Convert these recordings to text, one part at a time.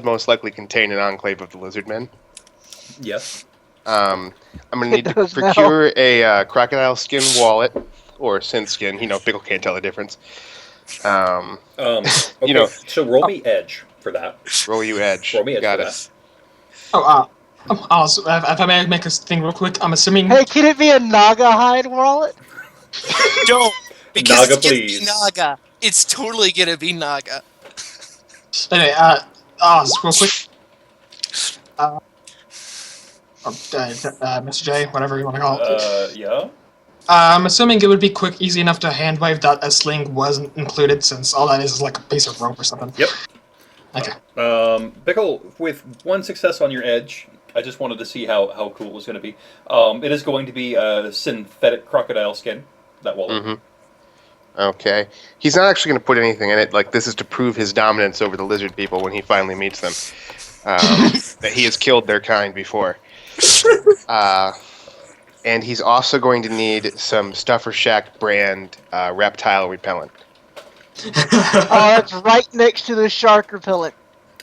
most likely contain an enclave of the lizardmen. Yes. I'm going to need to procure a crocodile skin wallet, or synth skin. Pickle can't tell the difference. Okay, so roll me edge for that. Roll you edge. Roll me edge Got for it. that. If I may make a thing real quick, I'm assuming... Hey, can it be a Naga hide wallet? Don't! Because Naga, it's gonna please. be Naga. It's totally gonna be Naga. Anyway, just real quick. Mr. J, whatever you want to call it. Yeah? I'm assuming it would be quick, easy enough to hand wave that a sling wasn't included, since all that is like a piece of rope or something. Yep. Okay. Pickle, with one success on your edge, I just wanted to see how cool it was going to be. It is going to be a synthetic crocodile skin, that wallet. Mm-hmm. Okay. He's not actually going to put anything in it. Like, this is to prove his dominance over the lizard people when he finally meets them. That he has killed their kind before. And he's also going to need some Stuffer Shack brand reptile repellent. Oh, it's right next to the shark repellent.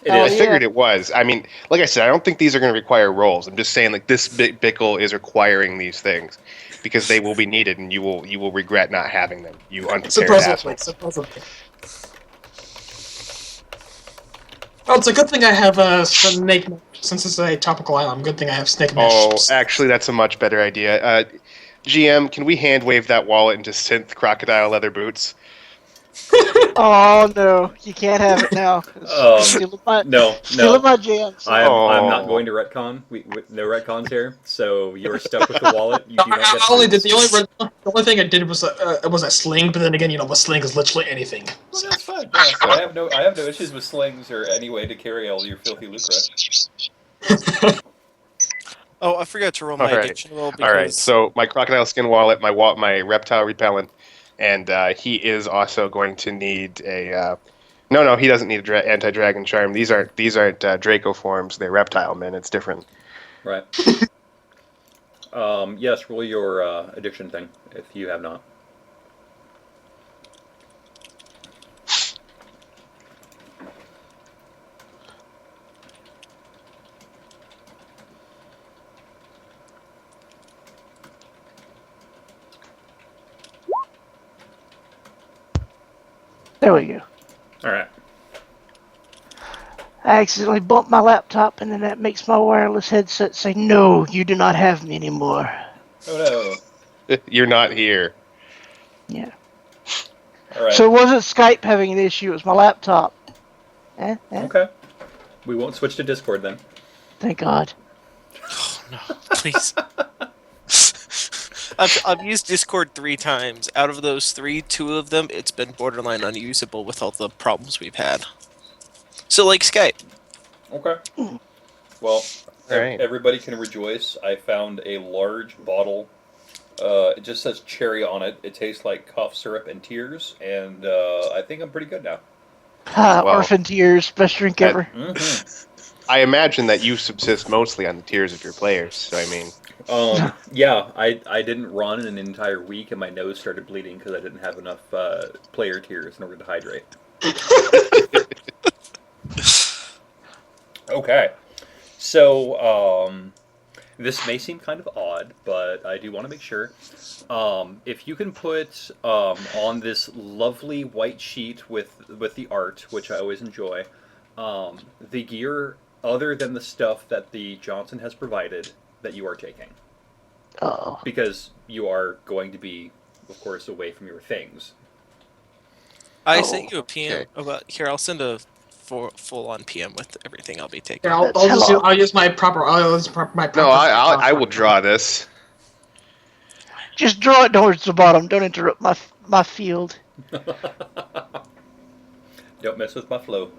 I figured it was. I mean, like I said, I don't think these are going to require rolls. I'm just saying, like, this Bickle is requiring these things because they will be needed, and you will regret not having them. You unprepared assholes. Supposedly. Well, it's a good thing I have snake, since it's a tropical island. Good thing I have snake mesh. Oh, actually, that's a much better idea. GM, can we hand wave that wallet into synth crocodile leather boots? Oh no, you can't have it now. No. Stealing my jams. I'm not going to retcon. No retcons here. So you're stuck with the wallet. You do not get the only thing I did was a sling, but then again, a sling is literally anything. Well, that's fine. Yeah. I have no issues with slings or any way to carry all your filthy lucre. Oh, I forgot to roll my addiction roll. All right, so my crocodile skin wallet, my reptile repellent, and he is also going to need a. No, he doesn't need an anti-dragon charm. These aren't Draco forms. They're reptile men. It's different. Right. Yes, roll your addiction thing if you have not. There we go. All right. I accidentally bumped my laptop, and then that makes my wireless headset say, "No, you do not have me anymore." Oh no. You're not here. Yeah. All right. So it wasn't Skype having an issue, it was my laptop. Okay. We won't switch to Discord then. Thank God. Oh, no, please. I've used Discord 3 times. Out of those 3, 2 of them, it's been borderline unusable with all the problems we've had. So, like Skype. Okay. Well, right. Everybody can rejoice. I found a large bottle. It just says cherry on it. It tastes like cough syrup and tears, and I think I'm pretty good now. Orphan tears, best drink ever. I imagine that you subsist mostly on the tears of your players, so I mean... Yeah, I didn't run in an entire week, and my nose started bleeding because I didn't have enough player tears in order to hydrate. Okay, so this may seem kind of odd, but I do want to make sure. If you can put on this lovely white sheet with the art, which I always enjoy, the gear other than the stuff that the Johnson has provided that you are taking. Oh. Because you are going to be, of course, away from your things. I sent you a PM about... Here, I'll send a full-on PM with everything I'll be taking. Yeah, I'll use my proper... No, I will draw this. Just draw it towards the bottom. Don't interrupt my field. Don't mess with my flow.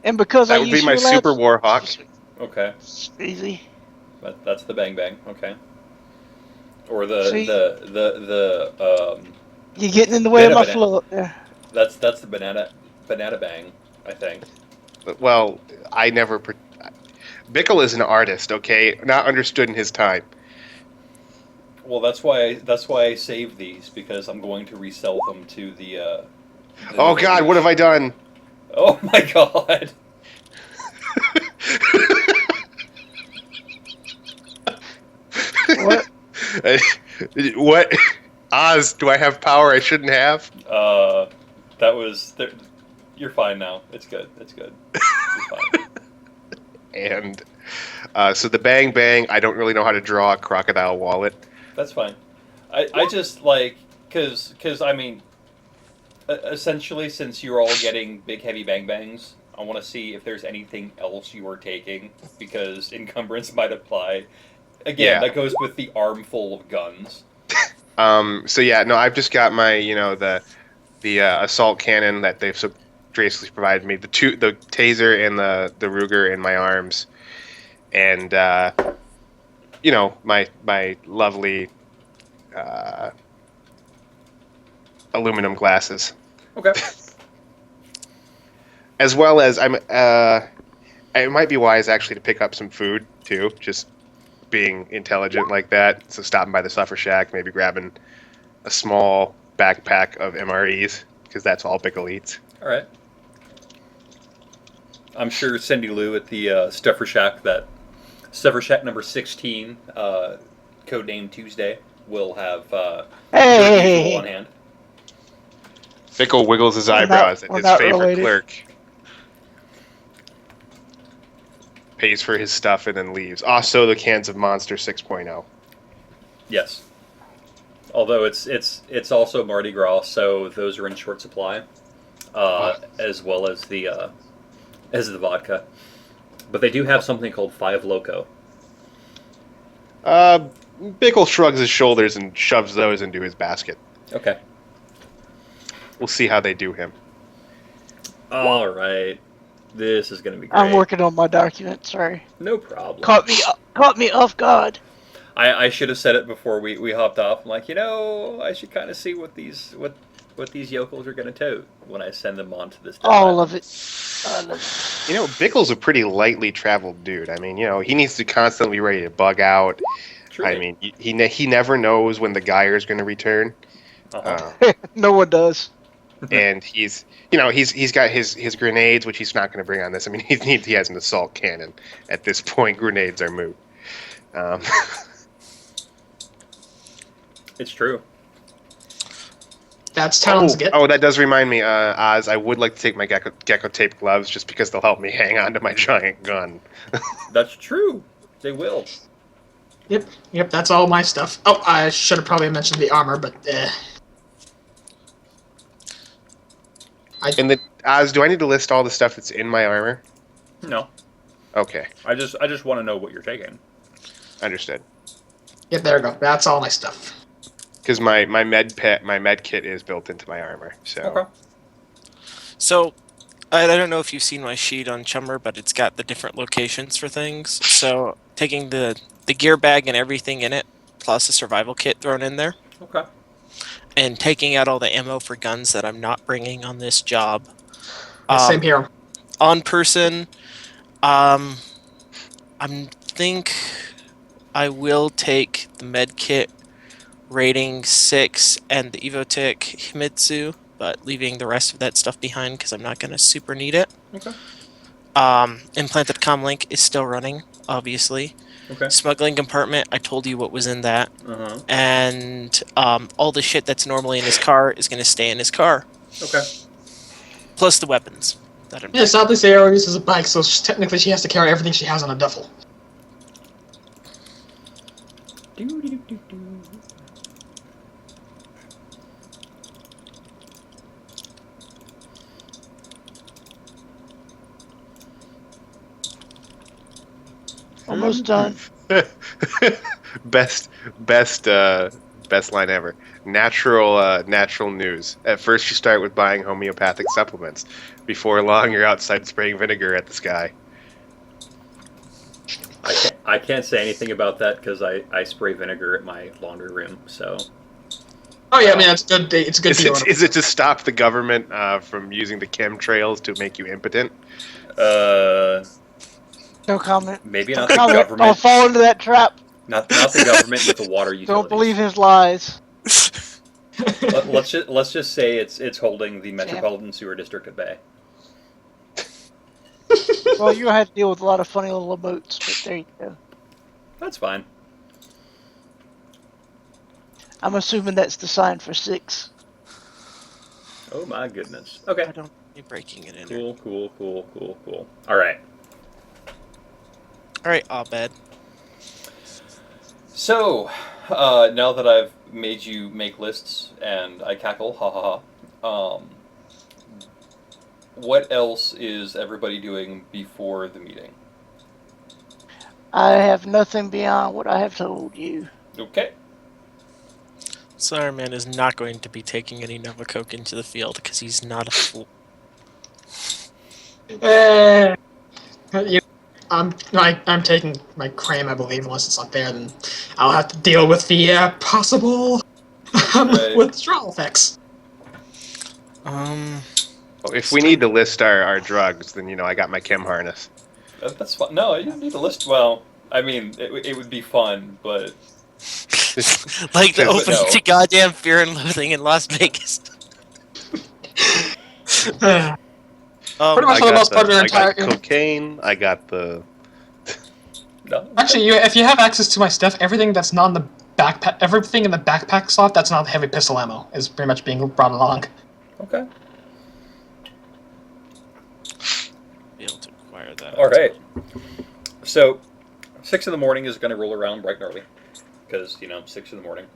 And because that would be my Super Warhawk. Okay. Easy. That's the bang bang. Okay. Or the You're getting in the way of my flow up there. That's the banana bang, I think. Well, I never. Bickle is an artist, okay, not understood in his time. Well, that's why I saved these because I'm going to resell them to the Oh new God, what have release. I done? Oh my god! What? What? Oz, do I have power I shouldn't have? Uh, that was. You're fine now. It's good. It's good. You're fine. And so the bang bang, I don't really know how to draw a crocodile wallet. That's fine. I just like because I mean, essentially since you're all getting big heavy bang bangs, I want to see if there's anything else you are taking because encumbrance might apply. Again, Yeah. that goes with the armful of guns. So yeah, no, I've just got my, the assault cannon that they've so graciously provided me, the taser and the Ruger in my arms, and my lovely aluminum glasses, Okay. as well as it might be wise actually to pick up some food too, just being intelligent like that. So stopping by the Suffer Shack, maybe grabbing a small backpack of MREs because that's all Bickle eats. All right. I'm sure Cindy Lou at the Stuffer Shack number 16, codename Tuesday, will have your usual on Hey, hand. Bickle wiggles his We're not- eyebrows at we're his not favorite related. clerk. Pays for his stuff and then leaves. Also, the cans of Monster 6.0. Yes. Although it's also Mardi Gras, so those are in short supply, as well as the vodka. But they do have something called Five Loco. Bickle shrugs his shoulders and shoves those into his basket. Okay. We'll see how they do him. All right. This is going to be great. I'm working on my document. Sorry, No problem. caught me off guard. I should have said it before we hopped off. I'm like, I should kind of see what these yokels are going to tote when I send them on to this. All of it. I love it. Bickle's a pretty lightly traveled dude. I mean, he needs to constantly be ready to bug out. Truly. I mean, he never knows when the Geyer is going to return. Uh-huh. No one does. And he's got his grenades, which he's not going to bring on this. I mean, he has an assault cannon. At this point, grenades are moot. It's true. That's Talon's get. Oh, that does remind me, Oz, I would like to take my gecko tape gloves just because they'll help me hang on to my giant gun. That's true. They will. Yep, that's all my stuff. Oh, I should have probably mentioned the armor, but And Oz, do I need to list all the stuff that's in my armor? No. Okay, I just want to know what you're taking. understood. yeah, there we go. That's all my stuff. Because my med kit is built into my armor. So Okay. So, I don't know if you've seen my sheet on Chummer, but it's got the different locations for things. So, taking the gear bag and everything in it, plus a survival kit thrown in there, Okay. and taking out all the ammo for guns that I'm not bringing on this job. Same here. On person, I think I will take the med kit rating 6 and the Evotech Himitsu, but leaving the rest of that stuff behind because I'm not going to super need it. Okay. Implanted comlink is still running, obviously. Okay. Smuggling compartment, I told you what was in that. Uh-huh. And all the shit that's normally in his car is going to stay in his car. Okay. Plus the weapons. Yeah, sadly, Sarah uses a bike, so technically she has to carry everything she has on a duffel. Almost done. best line ever. Natural news. At first, you start with buying homeopathic supplements. Before long, you're outside spraying vinegar at the sky. I can't say anything about that because I spray vinegar at my laundry room. So. Oh yeah, I mean, it's good. It's good. Is it to stop the government from using the chemtrails to make you impotent? No comment. Maybe No not the comment. Don't government. fall into that trap. Not the government with the water utilities. Don't believe his lies. Let's just say it's holding the Metropolitan Sewer District at bay. Well, you're gonna have to deal with a lot of funny little emotes, but there you go. That's fine. I'm assuming that's the sign for 6. Oh my goodness. Okay. I don't be breaking it in there. Cool. All right. All right, Abed. So, now that I've made you make lists and I cackle, ha ha ha. What else is everybody doing before the meeting? I have nothing beyond what I have told you. Okay. Solarman is not going to be taking any Nova Coke into the field because he's not a fool. I'm taking my cram, I believe, unless it's not there, then I'll have to deal with the possible Right. withdrawal effects. If we need to list our drugs, then I got my chem harness. That's fun. No, you don't need to list. Well, I mean, it would be fun, but Like the But opening no. to goddamn Fear and Loathing in Las Vegas. Pretty much I for the got most part, I entire. got cocaine. I got the. no. Actually, if you have access to my stuff, everything that's not in the backpack, everything in the backpack slot that's not heavy pistol ammo is pretty much being brought along. Okay. Be able to acquire that. All right. So, 6 in the morning is going to roll around bright and early, because 6 in the morning,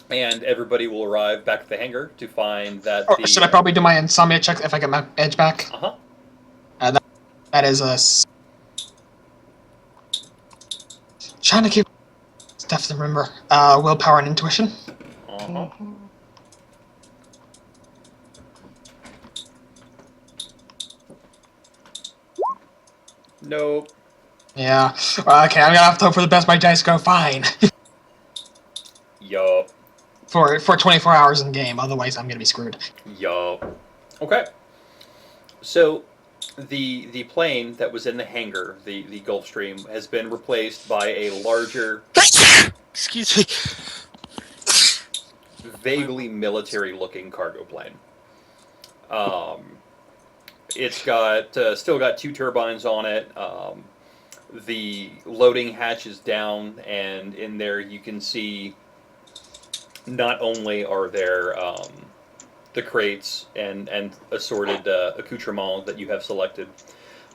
and everybody will arrive back at the hangar to find that Or the. should I probably do my insomnia check if I get my edge back? That is a. Trying to keep stuff to remember. Willpower and intuition. Uh-huh. Nope. Yeah. Okay, I'm gonna have to hope for the best. My dice go fine Yup. for 24 hours in game. Otherwise, I'm gonna be screwed. Yup. Okay. So, the plane that was in the hangar, the Gulfstream, has been replaced by a larger, Excuse me. vaguely military-looking cargo plane. It's got still got 2 turbines on it. The loading hatch is down, and in there you can see not only are there the crates and assorted accoutrements that you have selected,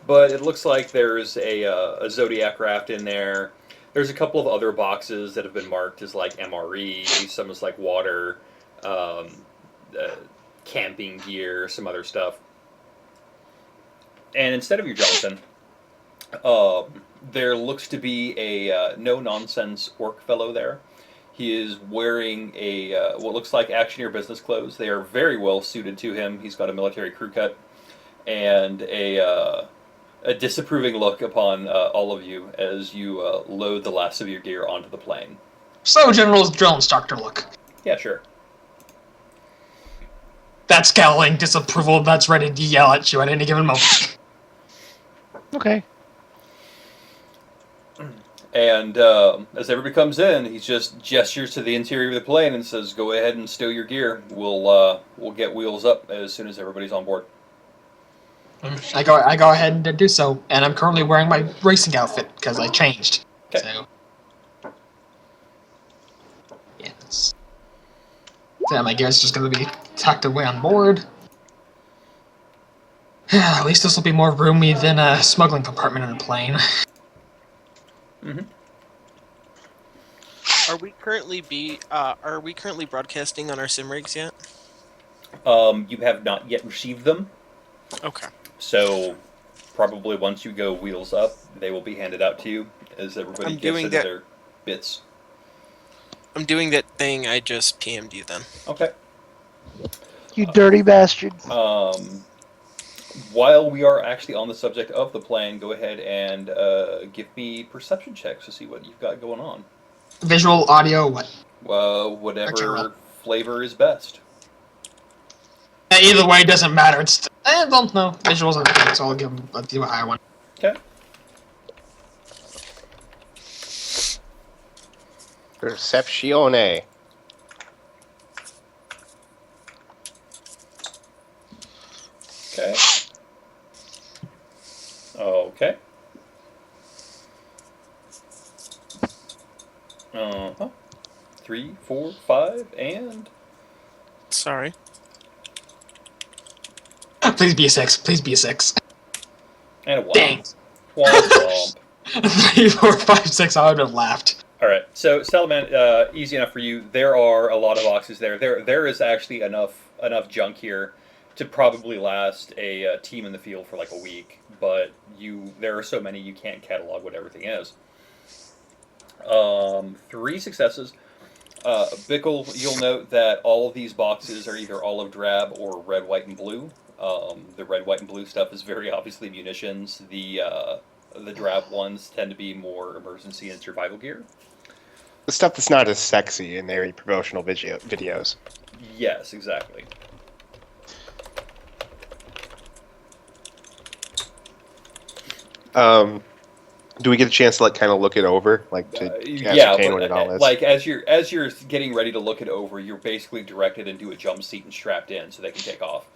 but it looks like there's a Zodiac raft in there. There's a couple of other boxes that have been marked as like MRE, some is like water, camping gear, some other stuff. And instead of your gelatin, there looks to be a no-nonsense orc fellow there. He is wearing a what looks like Actioneer business clothes. They are very well suited to him. He's got a military crew cut and a disapproving look upon all of you as you load the last of your gear onto the plane. So, General's drill instructor look. Yeah, sure. That scowling disapproval that's ready to yell at you at any given moment. Okay. And as everybody comes in, he just gestures to the interior of the plane and says, "Go ahead and stow your gear. We'll get wheels up as soon as everybody's on board." I go ahead and do so, and I'm currently wearing my racing outfit because I changed. Okay. So, yes. So my gear's just going to be tucked away on board. At least this will be more roomy than a smuggling compartment in a plane. Mm-hmm. Are we currently broadcasting on our sim rigs yet? You have not yet received them, Okay. so probably once you go wheels up, they will be handed out to you as everybody I'm gets doing into that- their bits. I'm doing that thing I just PM'd you then. Okay. You dirty bastard. While we are actually on the subject of the plane, go ahead and give me perception checks to see what you've got going on. Visual, audio, what? Whatever General. flavor is best. Either way, doesn't matter. It's I don't know. Visuals are good, so I'll do a higher one. Okay. Perceptione. Okay. Okay. Uh-huh. 3, 4, 5, and... Sorry. Please be a 6. Please be a 6. And a 1. Dang. Womp womp. 3, 4, 5, 6. I would have laughed. Alright, so Salaman, easy enough for you. There are a lot of boxes there. There is actually enough junk here to probably last a team in the field for like a week, but there are so many you can't catalog what everything is. 3 successes. Bickle, you'll note that all of these boxes are either olive drab or red, white, and blue. The red, white, and blue stuff is very obviously munitions. The drab ones tend to be more emergency and survival gear. The stuff that's not as sexy in their promotional videos. Yes, exactly. Do we get a chance to like kind of look it over, like to ascertain what it all is? Like as you're getting ready to look it over, you're basically directed into a jump seat and strapped in so they can take off.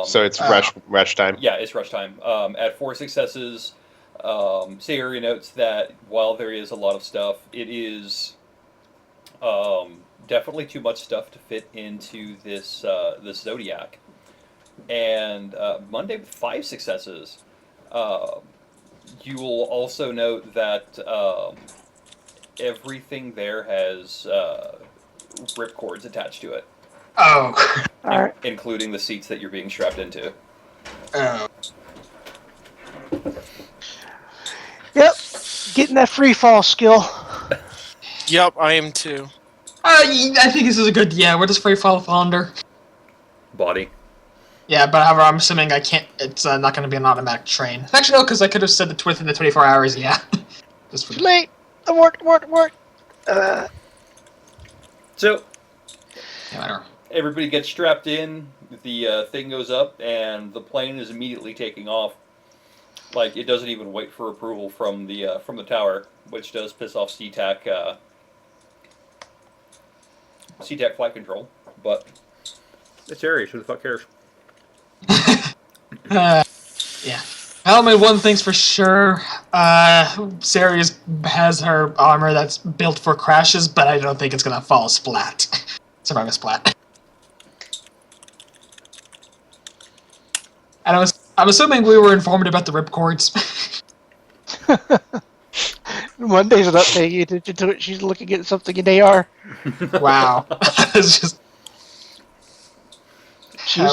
So it's rush time. Yeah, it's rush time. At 4 successes, Sayuri notes that while there is a lot of stuff, it is definitely too much stuff to fit into this Zodiac. And Monday with 5 successes, you will also note that everything there has ripcords attached to it. Oh. Alright. Including the seats that you're being strapped into. Oh. Yep. Getting that free fall skill. Yep, I am too. I think this is a good. Yeah, where does free fall under? Body. Yeah, but however, I'm assuming I can't. It's not going to be an automatic train. Actually, no, because I could have said that within the 24 hours. Yeah. Just for Too late. Abort. So, yeah, whatever. everybody gets strapped in, the thing goes up, and the plane is immediately taking off. Like, it doesn't even wait for approval from the tower, which does piss off SeaTac flight control, but it's Ares, who the fuck cares? Yeah. Well, my one thing's for sure. Sarius has her armor that's built for crashes, but I don't think it's gonna fall splat. Survive a splat. And I'm assuming we were informed about the ripcords. Monday's not paying attention to it. She's looking at something in AR. Wow. It's just. She's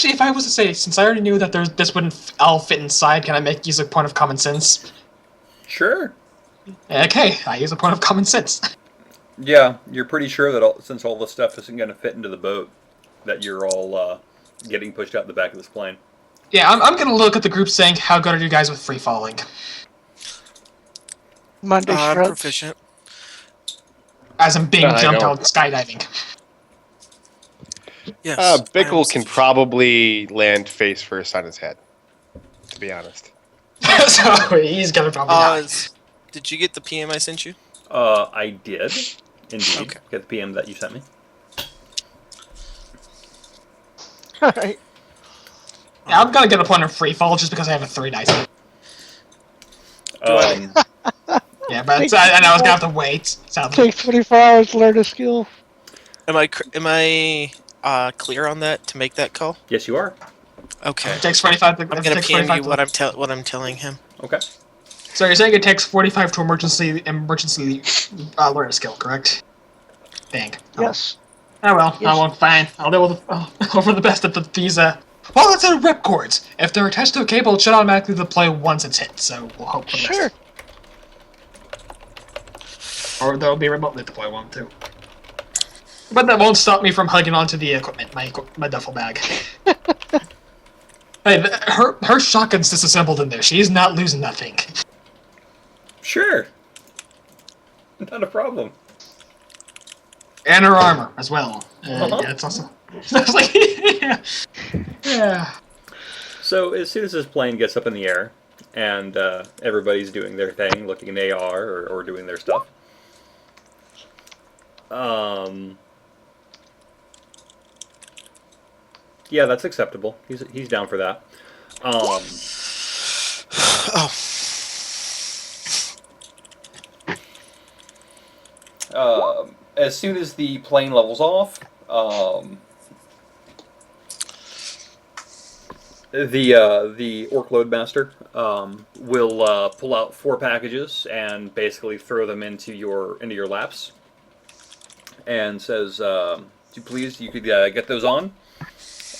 If I was to say, since I already knew that this wouldn't all fit inside, can I use a point of common sense? Sure. Okay, I use a point of common sense. Yeah, you're pretty sure that since all this stuff isn't going to fit into the boat, that you're all getting pushed out the back of this plane. Yeah, I'm gonna look at the group saying, how good are you guys with free falling? Monday I'm shrugs. proficient. As I'm being I jumped don't. out skydiving. Yes. I am Bickle can sufficient. probably land face first on his head, to be honest. So he's gonna probably die. Did you get the PM I sent you? I did, indeed, Okay. get the PM that you sent me. Alright. Yeah, I'm gonna get a point of free fall just because I have a 3 dice. Yeah, but I know I was gonna have to wait. Sadly. Takes 24 hours to learn a skill. Am I clear on that to make that call? Yes, you are. Okay. It takes 45 to... I'm gonna PM you what I'm telling him. Okay. So you're saying it takes 45 to emergency learn a skill, correct? Dang. Yes. Oh well, Yes. well, fine. I'll deal with hope for the best that these well, it's a ripcords. If they're attached to a cable, it should automatically deploy once it's hit, so we'll hope for the Sure. best. Or they'll be remotely deploy one too. But that won't stop me from hugging onto the equipment, my duffel bag. Hey, her shotgun's disassembled in there. She's not losing nothing. Sure. Not a problem. And her armor as well. Uh-huh. Yeah, it's also. It's like, yeah. So as soon as this plane gets up in the air, and everybody's doing their thing, looking at AR or doing their stuff, Yeah, that's acceptable. He's down for that. Um, Oh, as soon as the plane levels off, the Orc Loadmaster will pull out 4 packages and basically throw them into your laps, and says, "Please, you could get those on,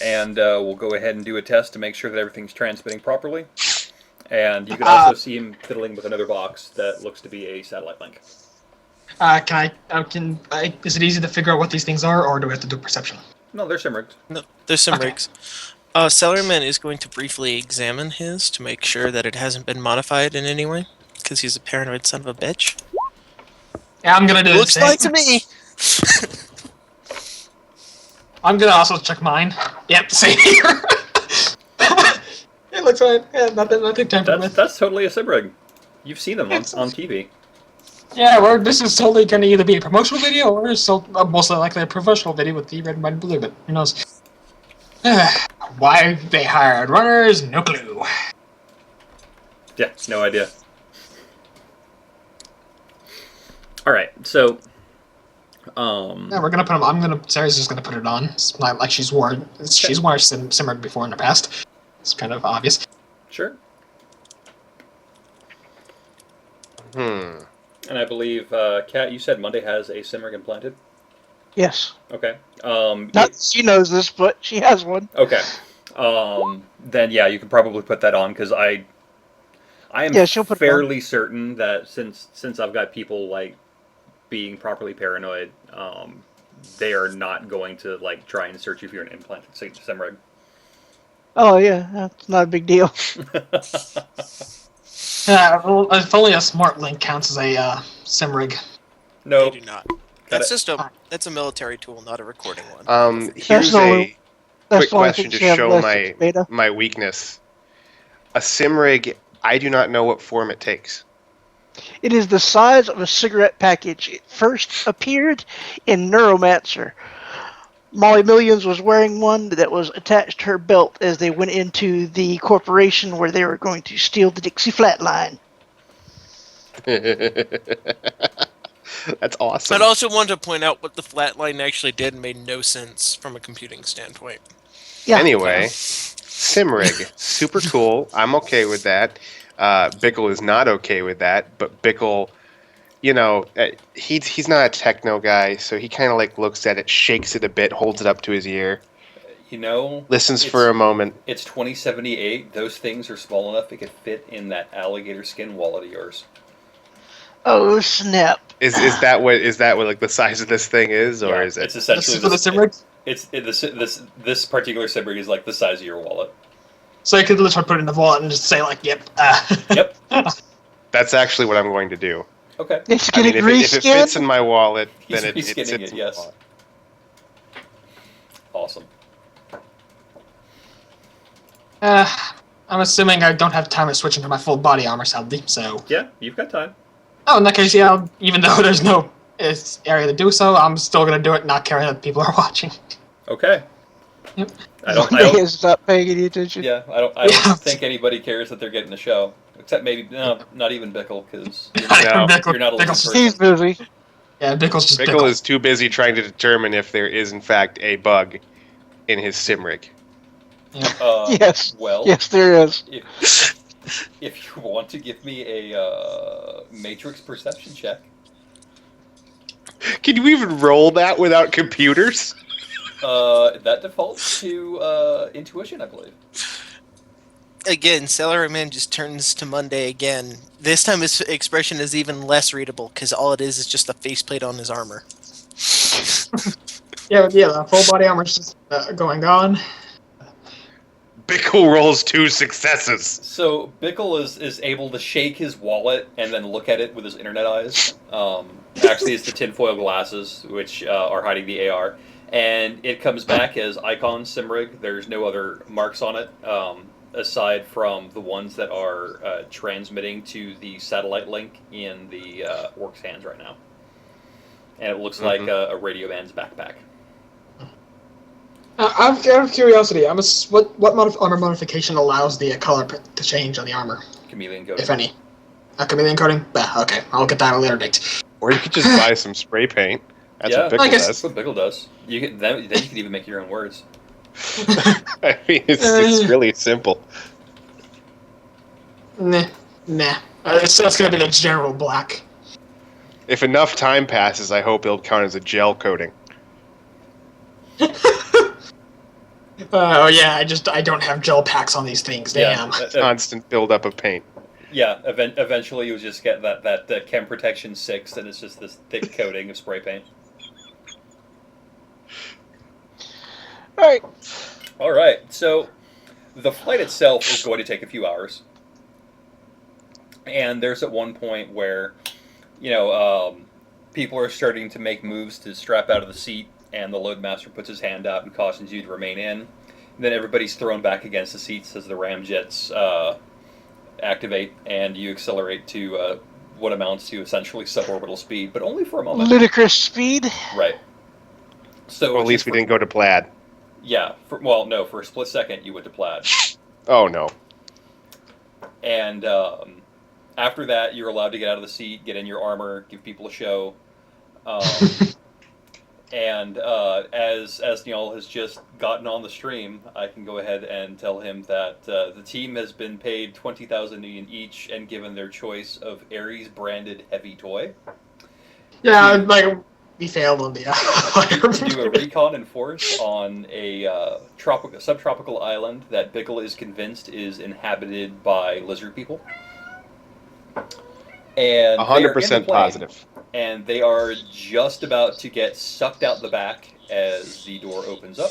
and we'll go ahead and do a test to make sure that everything's transmitting properly." And you can also see him fiddling with another box that looks to be a satellite link. Is it easy to figure out what these things are, or do we have to do perception? No, they're Simrigged. no, there's some Okay. rigs. Salaryman is going to briefly examine his to make sure that it hasn't been modified in any way, because he's a paranoid son of a bitch. Yeah, I'm gonna do the Looks same. like to me. I'm gonna also check mine. Yep, same here. It looks fine. Yeah, nothing tampered with. That's totally a Simrig. You've seen them on TV. Yeah, this is totally gonna either be a promotional video or so most likely a professional video with the red, white, and blue. But who knows? Why they hired runners? No clue. Yeah, no idea. All right, so Yeah, we're gonna put them. Sarah's just gonna put it on. It's not like she's worn Simmered before in the past. It's kind of obvious. sure. Hmm. And I believe, Kat, you said Monday has a Simrig implanted. Yes. Okay. Not she knows this, but she has one. Okay. Then yeah, you can probably put that on because I am Yeah, she'll put it on. fairly certain that since I've got people like being properly paranoid, they are not going to like try and search you if you're an implanted Simrig. Oh yeah, that's not a big deal. Well, if only a smart link counts as a Simrig. No, They do not. That's just that's a military tool, not a recording one. Here's no- a That's quick the only question thing to she has show listed, beta. my weakness. A Simrig, I do not know what form it takes. It is the size of a cigarette package. It first appeared in Neuromancer. Molly Millions was wearing one that was attached to her belt as they went into the corporation where they were going to steal the Dixie Flatline. That's awesome. I'd also want to point out what the flatline actually did made no sense from a computing standpoint. Yeah. Anyway, Simrig, super cool. I'm okay with that. Bickle is not okay with that, but Bickle, you know, he's not a techno guy, so he kind of like looks at it, shakes it a bit, holds it up to his ear, you know, listens for a moment. It's 2078. Those things are small enough it could fit in that alligator skin wallet of yours. Oh snap! Is that what like the size of this thing is, or Yeah, is it? It's essentially For the Simrig? this particular Simrig is like the size of your wallet. So I could literally put it in the wallet and just say like, "Yep." Yep. That's actually what I'm going to do. Okay. It's I mean, getting if it fits in reskinned. my wallet, He's then it reskinning sits it, in yes. my wallet. Awesome. I'm assuming I don't have time to switch into my full body armor, sadly. So, Yeah, you've got time. oh, in that case, yeah. Even though there's no area to do so, I'm still gonna do it, not caring that people are watching. Okay. Yep. I don't. They has stopped paying any attention. Yeah, I don't Yeah. think anybody cares that they're getting the show, except maybe not even Bickle because No. you're not a living Bickle's, person. He's busy. yeah, Bickle's just Bickle is too busy trying to determine if there is in fact a bug in his Simrig. Yes. Well, Yes, there is. if you want to give me a matrix perception check, Can you even roll that without computers? that defaults to intuition, I believe. Again, Salaryman just turns to Monday again. This time his expression is even less readable because all it is just a faceplate on his armor. Yeah, the full body armor's just going on. Bickle rolls 2 successes. So Bickle is able to shake his wallet and then look at it with his internet eyes. Actually, it's the tinfoil glasses which are hiding the AR, and it comes back as Icon Simrig. There's no other marks on it aside from the ones that are transmitting to the satellite link in the Orc's hands right now. and it looks like a radio man's backpack. Out of curiosity, what armor modification allows the color to change on the armor, Chameleon coating. if any? A chameleon coating? Okay, I'll get that at a later date. Or you could just buy some spray paint. That's what Yeah. Bickle I guess- does. That's what Bickle does. You can then you can even make your own words. I mean, it's really simple. Nah. So it's gonna be the general black. If enough time passes, I hope it'll count as a gel coating. Oh yeah, I don't have gel packs on these things. Damn. Constant buildup of paint. Yeah, eventually you'll just get that Chem Protection 6, and it's just this thick coating of spray paint. Alright. All right, so the flight itself is going to take a few hours, and there's at one point where, people are starting to make moves to strap out of the seat, and the loadmaster puts his hand out and cautions you to remain in. And then everybody's thrown back against the seats as the ramjets activate, and you accelerate to what amounts to essentially suborbital speed, but only for a moment. Ludicrous speed. Right. So Well, at least we didn't go to plaid. Yeah. For a split second you went to plaid, Oh, no. and after that you're allowed to get out of the seat, get in your armor, give people a show. And as Neil has just gotten on the stream, I can go ahead and tell him that the team has been paid 20,000 each and given their choice of Ares branded heavy toy Yeah, like we failed on the to do a recon and force on a subtropical island that Bickle is convinced is inhabited by lizard people. And 100% positive. And they are just about to get sucked out the back as the door opens up,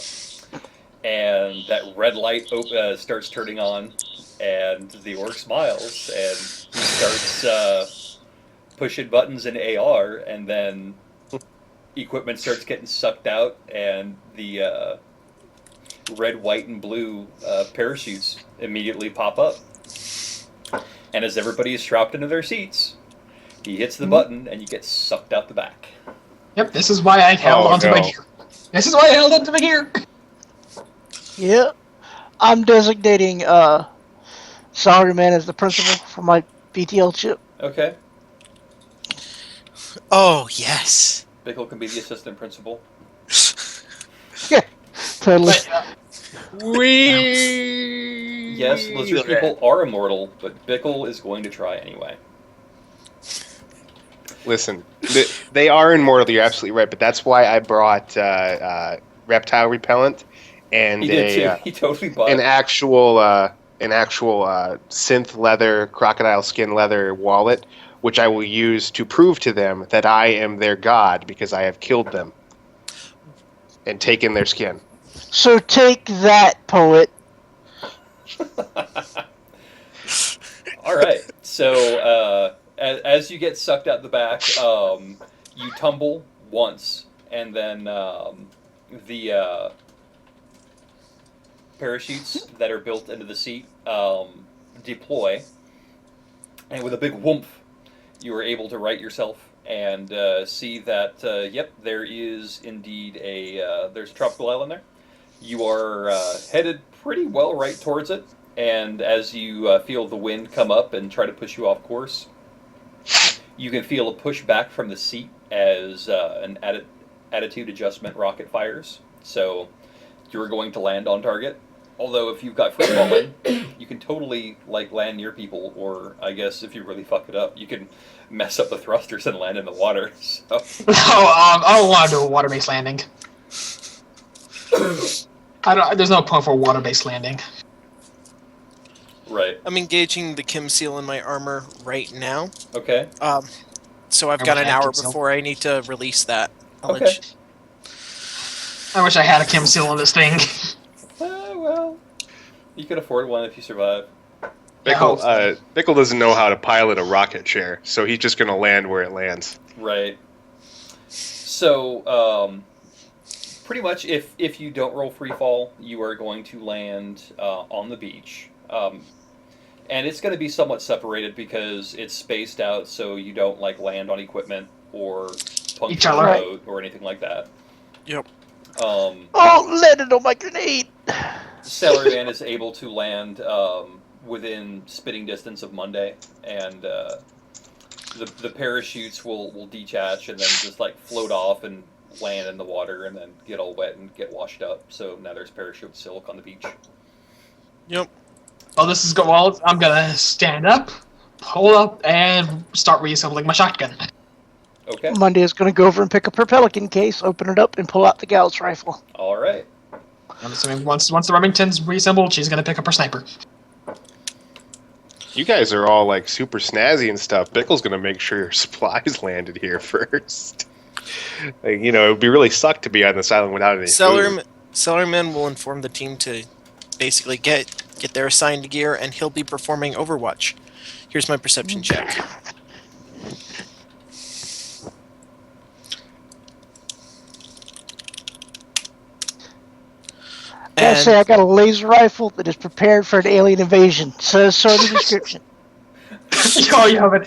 and that red light starts turning on, and the orc smiles, and he starts pushing buttons in AR, and then equipment starts getting sucked out, and the red, white, and blue parachutes immediately pop up. And as everybody is strapped into their seats, he hits the button, and you get sucked out the back. Yep, this is why I held onto my gear. This is why I held onto my gear. Yep. I'm designating Salaryman as the principal for my BTL chip. Okay. Oh, yes. Bickle can be the assistant principal. Totally. Yes, lizard people are immortal, but Bickle is going to try anyway. Listen, they are immortal. You're absolutely right, but that's why I brought reptile repellent and He did too. He totally bought an actual synth leather, crocodile skin leather wallet, which I will use to prove to them that I am their god because I have killed them and taken their skin. So take that, poet. All right. So as you get sucked out the back, you tumble once, and then the parachutes that are built into the seat deploy, and with a big whoomp, you are able to right yourself and see that there is indeed there's a tropical island there. You are headed pretty well right towards it, and as you feel the wind come up and try to push you off course, you can feel a push back from the seat as an attitude adjustment rocket fires. So you're going to land on target. Although if you've got free falling, you can totally land near people, or I guess if you really fuck it up, you can mess up the thrusters and land in the water. So. I don't want to do a water-based landing. There's no point for a water-based landing. Right. I'm engaging the Chem Seal in my armor right now. Okay. So I've got an hour before I need to release that knowledge. Okay. I wish I had a chem seal on this thing. Well, you could afford one if you survive. Bickle doesn't know how to pilot a rocket chair, so he's just going to land where it lands. Right. So, pretty much, if you don't roll free fall, you are going to land on the beach. And it's going to be somewhat separated because it's spaced out, so you don't land on equipment or puncture a other. boat or anything like that. Yep. Oh, landed on my grenade! Salaryman is able to land within spitting distance of Monday, and the parachutes will detach and then just like float off and land in the water and then get all wet and get washed up. So now there's parachute silk on the beach. Yep. Well, this is well. I'm gonna stand up, pull up, and start reassembling my shotgun. Okay. Monday is going to go over and pick up her Pelican case, open it up, and pull out the Gauss rifle. All right. I'm assuming once the Remington's reassembled, she's gonna pick up her sniper. You guys are all like super snazzy and stuff. Bickle's gonna make sure your supplies landed here first. Like, you know, it'd be really sucked to be on this island without any food. Sellerman will inform the team to basically get their assigned gear, and he'll be performing Overwatch. Here's my perception check. Gotta say, I got a laser rifle that is prepared for an alien invasion. Says so in the description. Oh, you have an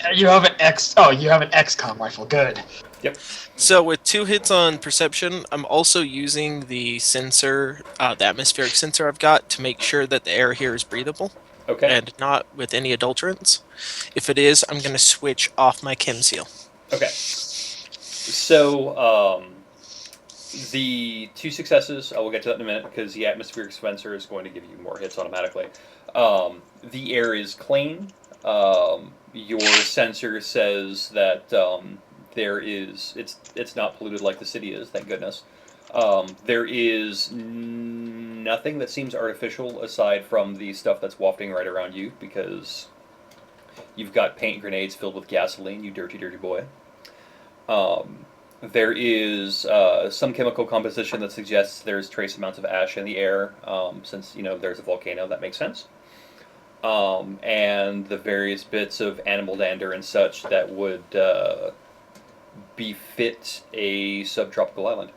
XCOM rifle. Good. Yep. So with 2 hits on perception, I'm also using the sensor, the atmospheric sensor I've got, to make sure that the air here is breathable Okay. and not with any adulterants. If it is, I'm going to switch off my chem seal. Okay. So, the 2 successes, I will get to that in a minute because the atmospheric sensor is going to give you more hits automatically. The air is clean. Your sensor says that it's not polluted like the city is, thank goodness. There is nothing that seems artificial aside from the stuff that's wafting right around you because you've got paint grenades filled with gasoline, you dirty, dirty boy. There is some chemical composition that suggests there's trace amounts of ash in the air, since there's a volcano. That makes sense. And the various bits of animal dander and such that would befit a subtropical island.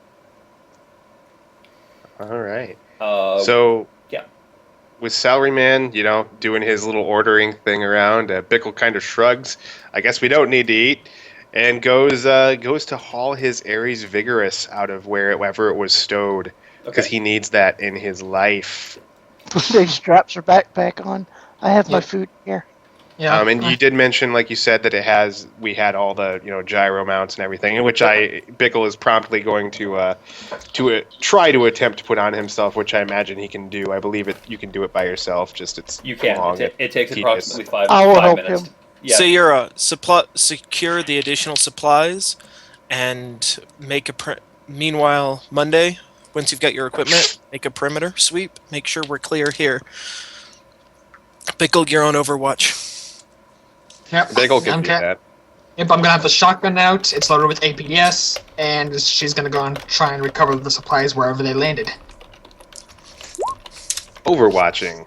All right. Yeah. With Salaryman, doing his little ordering thing around, Bickle kind of shrugs. I guess we don't need to eat, and goes to haul his Ares Vigorous out of wherever it was stowed, because he needs that in his life. They straps her backpack on. I have my food here. Yeah. And you did mention, like you said, that we had all the gyro mounts and everything, which Bickle is promptly going to try to attempt to put on himself, which I imagine he can do. I believe you can do it by yourself. You can. Long. It takes tedious. approximately 5 I will help minutes. him. Yeah. So you're secure the additional supplies, and meanwhile, Monday, once you've got your equipment, make a perimeter sweep. Make sure we're clear here. Bickle, you're on Overwatch. Yep. Bickle can do that. Yep, I'm gonna have the shotgun out. It's loaded with APDS, and she's gonna go and try and recover the supplies wherever they landed. Overwatching.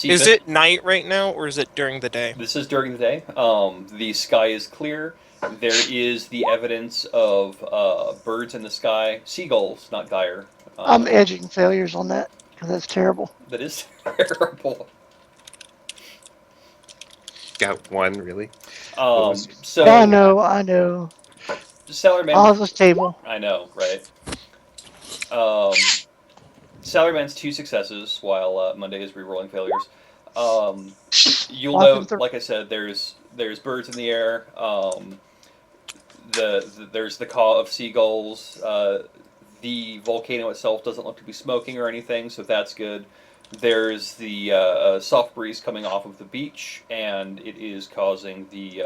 Is it night right now, or is it during the day? This is during the day. The sky is clear. There is the evidence of birds in the sky. Seagulls, not gyre. I'm edging failures on that, because that's terrible. That is terrible. Got one, really? So I know. Salaryman. All of this table. I know, right? Salaryman's 2 successes, while Monday is rerolling failures. You'll note, like I said, there's birds in the air. There's the caw of seagulls. The volcano itself doesn't look to be smoking or anything, so that's good. There's the soft breeze coming off of the beach, and it is causing the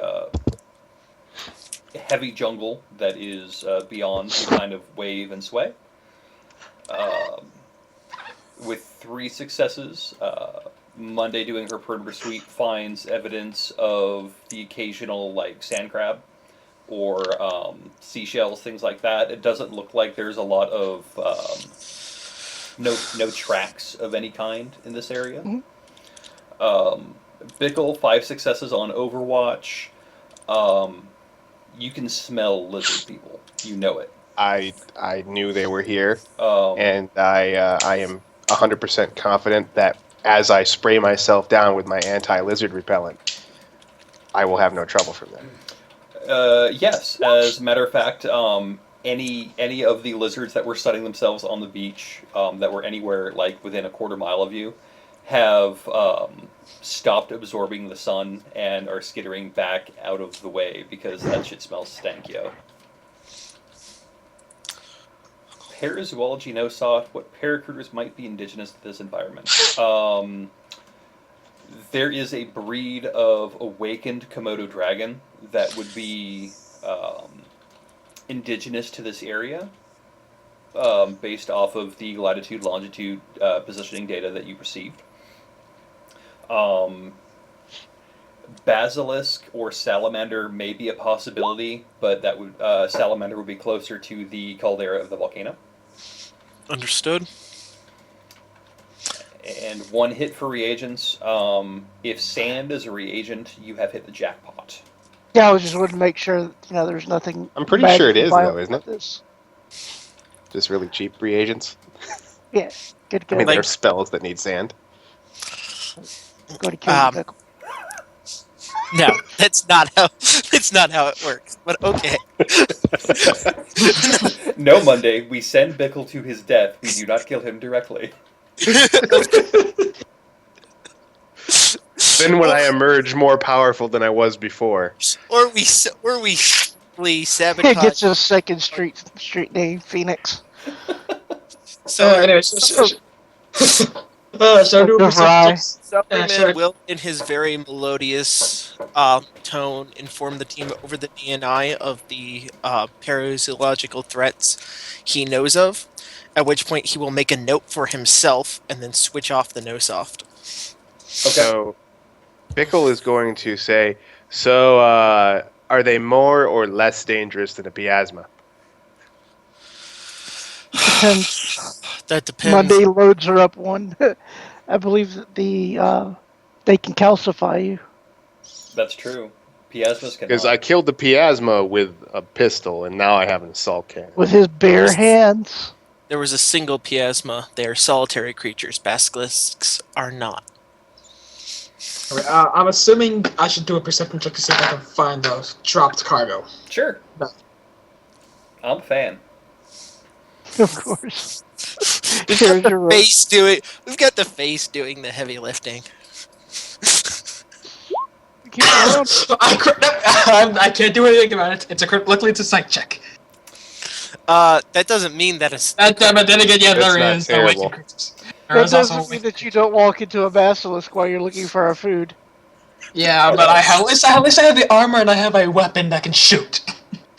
heavy jungle that is beyond to kind of wave and sway. With 3 successes, Monday doing her perimeter sweep finds evidence of the occasional sand crab or seashells, things like that. It doesn't look like there's a lot of no tracks of any kind in this area. Mm-hmm. Bickle, 5 successes on Overwatch. You can smell lizard people. You know it. I knew they were here, Um, and I am 100% confident that as I spray myself down with my anti-lizard repellent, I will have no trouble from them. Yes. As a matter of fact, any of the lizards that were sunning themselves on the beach that were anywhere like within a quarter mile of you have stopped absorbing the sun and are skittering back out of the way because that shit smells stank, yo. Parazoology no soft. What paracritters might be indigenous to this environment? There is a breed of awakened Komodo dragon that would be indigenous to this area, based off of the latitude longitude positioning data that you received. Basilisk or salamander may be a possibility, but that would salamander would be closer to the caldera of the volcano. Understood. And one hit for reagents. If sand is a reagent, you have hit the jackpot. Yeah, I was just wanting to make sure that, there's nothing. I'm pretty sure it is, though, isn't it? This. Just really cheap reagents. Yeah, good. I mean, Like- there are spells that need sand. Go to kill the pickle. No, that's not how it works. But okay. No, Monday, we send Bickle to his death. We do not kill him directly. Then when I emerge more powerful than I was before. Or we sabotage. It gets a second street name, Phoenix. So Anyways, so do a Just perception lie. check. Suppleman sure. will, in his very melodious tone, inform the team over the DNI of the parazoological threats he knows of, at which point he will make a note for himself and then switch off the no-soft. So, Bickle is going to say, so, are they more or less dangerous than a miasma? Depends. That depends. Monday loads are up one. I believe that they can calcify you. That's true. Piasmas can. Because I killed the miasma with a pistol, and now I have an assault cannon. With his bare hands. There was a single piasma. They are solitary creatures. Basilisks are not. Alright, I'm assuming I should do a perception check to see if I can find the dropped cargo. Sure. No. I'm a fan. Of course. We've Here's got your the rope. face doing. We've got the face doing the heavy lifting. Keep going. I can't do anything about it. It's a luckily it's a sight check. That doesn't mean that it's. But then again, yeah, That's there not is terrible. awakened creatures. There That is also doesn't mean that you don't walk into a basilisk while you're looking for our food. Yeah, but at least I have the armor and I have a weapon that can shoot.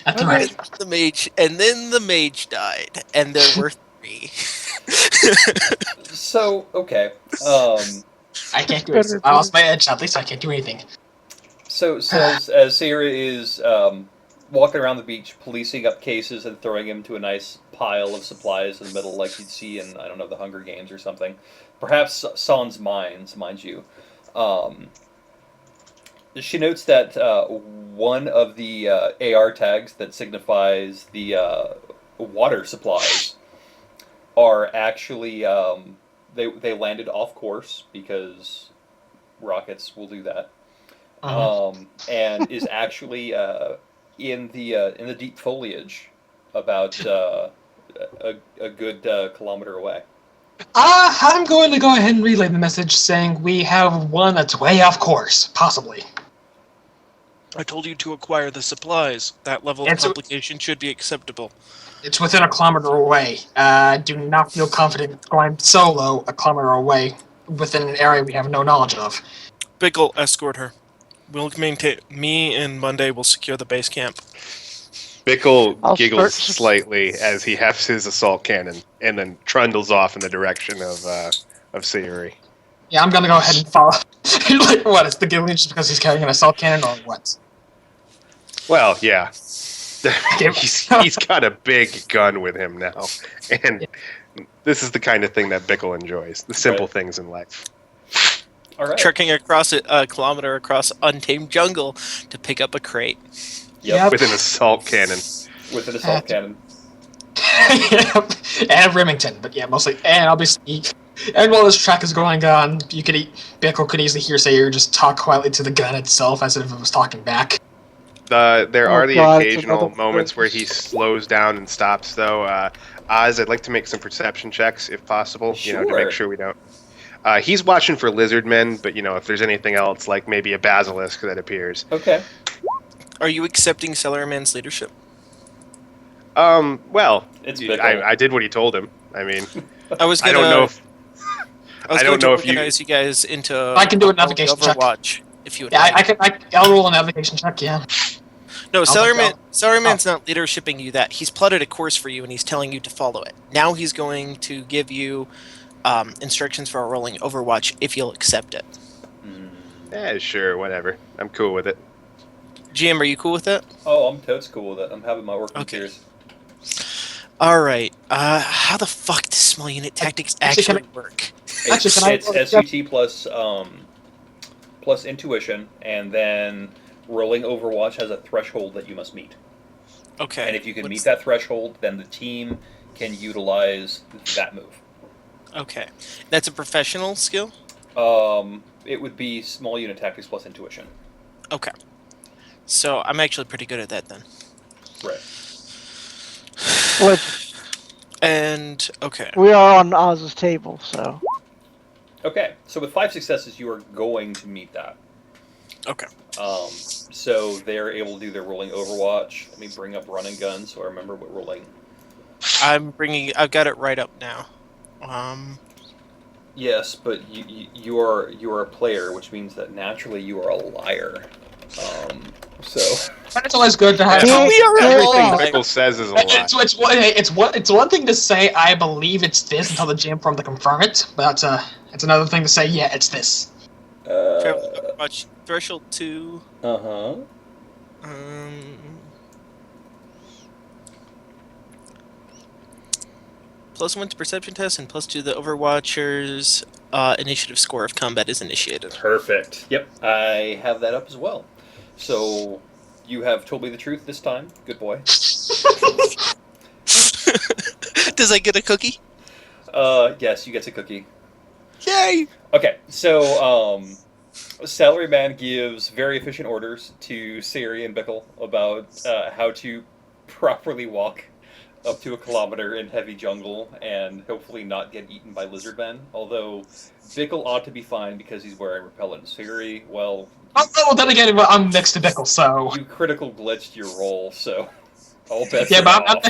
At the Okay. right. The mage, and then the mage died, and there were 3. So, okay. I can't do it. I lost my edge. At least I can't do anything. So as Sarah is walking around the beach, policing up cases and throwing them to a nice pile of supplies in the middle, like you'd see in, I don't know, the Hunger Games or something. Perhaps Sans Mines, mind you. She notes that one of the AR tags that signifies the water supplies are actually they landed off course because rockets will do that, and is actually in the deep foliage about a good kilometer away. I'm going to go ahead and relay the message saying we have one that's way off course, possibly. I told you to acquire the supplies. That level of It's- complication should be acceptable. It's within a kilometer away. Do not feel confident going solo a kilometer away within an area we have no knowledge of. Bickle, escort her. We'll maintain. Me and Monday will secure the base camp. Bickle I'll giggles start- slightly as he hefts his assault cannon and then trundles off in the direction of Sayuri. Yeah, I'm gonna go ahead and follow. Like, what? It's the giggling just because he's carrying an assault cannon, or what? Well, yeah. he's got a big gun with him now, and this is the kind of thing that Bickle enjoys. The simple Right. things in life. All right. Trekking across a kilometer across untamed jungle to pick up a crate. Yep. With an assault cannon. With an assault cannon. Yep. And Remington, but yeah, mostly. And obviously, and while this track is going on, Bickle could easily hear Sayer just talk quietly to the gun itself as if it was talking back. There Oh are the God, it's another occasional one of moments where those. he slows down and stops, though. Oz, I'd like to make some perception checks, if possible, to make Sure. sure we don't. He's watching for lizard men, but, if there's anything else, like maybe a basilisk that appears. Okay. Are you accepting Cellarman's leadership? Well, It's Bickle. I did what he told him. I mean, I was I gonna. don't know if I was I going don't to know if you. organize you guys into I can do a rolling navigation check. Overwatch if you would Yeah, like. I'll roll a navigation check. Yeah. No, I'll let go. Cellarman's not leadershiping you that. He's plotted a course for you and he's telling you to follow it. Now he's going to give you instructions for rolling Overwatch if you'll accept it. Sure, whatever. I'm cool with it. GM, are you cool with that? Oh, I'm totes cool with it. I'm having my working Okay. tears. Alright, how the fuck does small unit tactics actually work? Actually, can I It's roll a SUT plus intuition, and then rolling Overwatch has a threshold that you must meet. Okay. And if you can meet that threshold, then the team can utilize that move. Okay. That's a professional skill? It would be small unit tactics plus intuition. Okay. So I'm actually pretty good at that then. Right. Which And okay. we are on Oz's table, so Okay, so with 5 successes, you are going to meet that. Okay. So they're able to do their rolling Overwatch. Let me bring up Run and Gun so I remember what rolling. I've got it right up now. Yes, but you are a player, which means that naturally you are a liar. So But it's always good to have. Yeah, we are yeah, everything, yeah. right? Pickle says is a lie. It's one thing to say I believe it's this until the GM form to confirm it, but it's another thing to say yeah it's this. Overwatch threshold 2. uh-huh. +1 to perception test and +2 to the Overwatcher's initiative score if combat is initiated. Perfect. Yep, I have that up as well. So you have told me the truth this time. Good boy. Does I get a cookie? Yes, you get a cookie. Yay! Okay, so Salaryman gives very efficient orders to Siri and Bickle about how to properly walk up to a kilometer in heavy jungle and hopefully not get eaten by lizard men. Although Bickle ought to be fine because he's wearing repellent. Siri, well, Oh, then again, I'm next to Bickle, so you critical glitched your roll, so all bets yeah, are but off.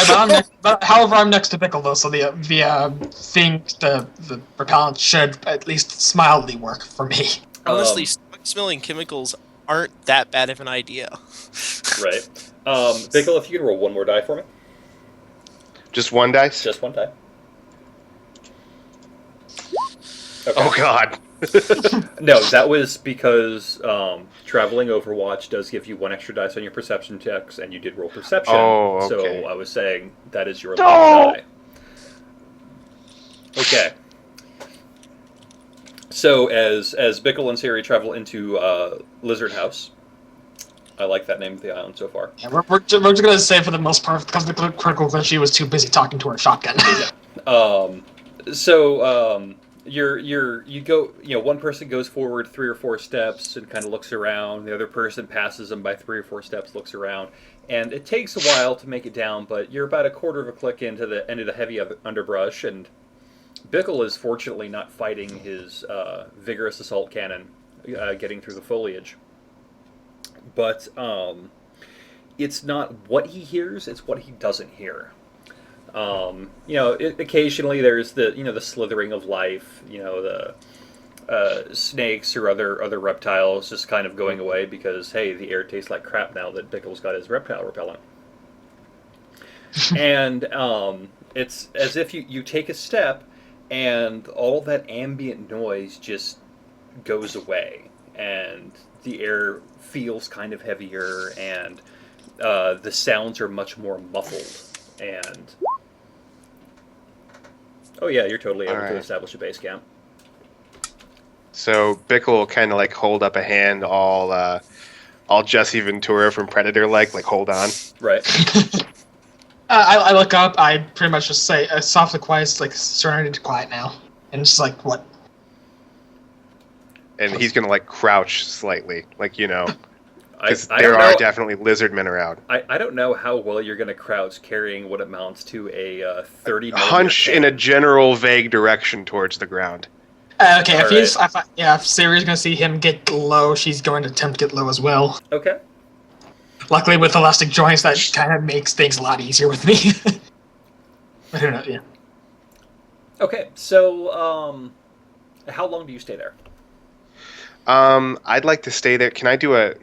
I'm next. But however, I'm next to Bickle though, so the repellent should at least mildly work for me. Honestly, smelling chemicals aren't that bad of an idea. Right. Bickle, if you can roll one more die for me. Just one dice? Just one die. Okay. Oh god. No, that was because traveling Overwatch does give you one extra dice on your perception checks, and you did roll perception. Oh, okay. So I was saying that is your No! last die. Okay. So as Bickle and Siri travel into Lizard House, I like that name of the island so far. Yeah, we're just gonna say for the most part because the critical glitch, she was too busy talking to her shotgun. You go, one person goes forward 3 or 4 steps and kind of looks around. The other person passes them by 3 or 4 steps, looks around, and it takes a while to make it down. But you're about a quarter of a click into the end of the heavy underbrush, and Bickle is fortunately not fighting his vigorous assault cannon, getting through the foliage. But it's not what he hears; it's what he doesn't hear. Occasionally there's the slithering of life, the snakes or other reptiles just kind of going away because, hey, the air tastes like crap now that Bickle's got his reptile repellent. And it's as if you take a step and all that ambient noise just goes away and the air feels kind of heavier and the sounds are much more muffled. And oh yeah, you're totally able to establish a base camp. So Bickle will kind of like hold up a hand, all Jesse Ventura from Predator like hold on. Right. I look up. I pretty much just say softly, quiet, like surrender to quiet now, and just like what? And he's gonna like crouch slightly, like. Because I there don't are know. definitely lizard men around. I don't know how well you're going to crouch carrying what amounts to a 30 millimeter Hunch in a cannon. general vague direction towards the ground. Okay, All if Siri's gonna see him get low, she's going to attempt to get low as well. Okay. Luckily, with elastic joints, that kind of makes things a lot easier with me. But who knows? Yeah. Okay. So, how long do you stay there? I'd like to stay there. Can I do a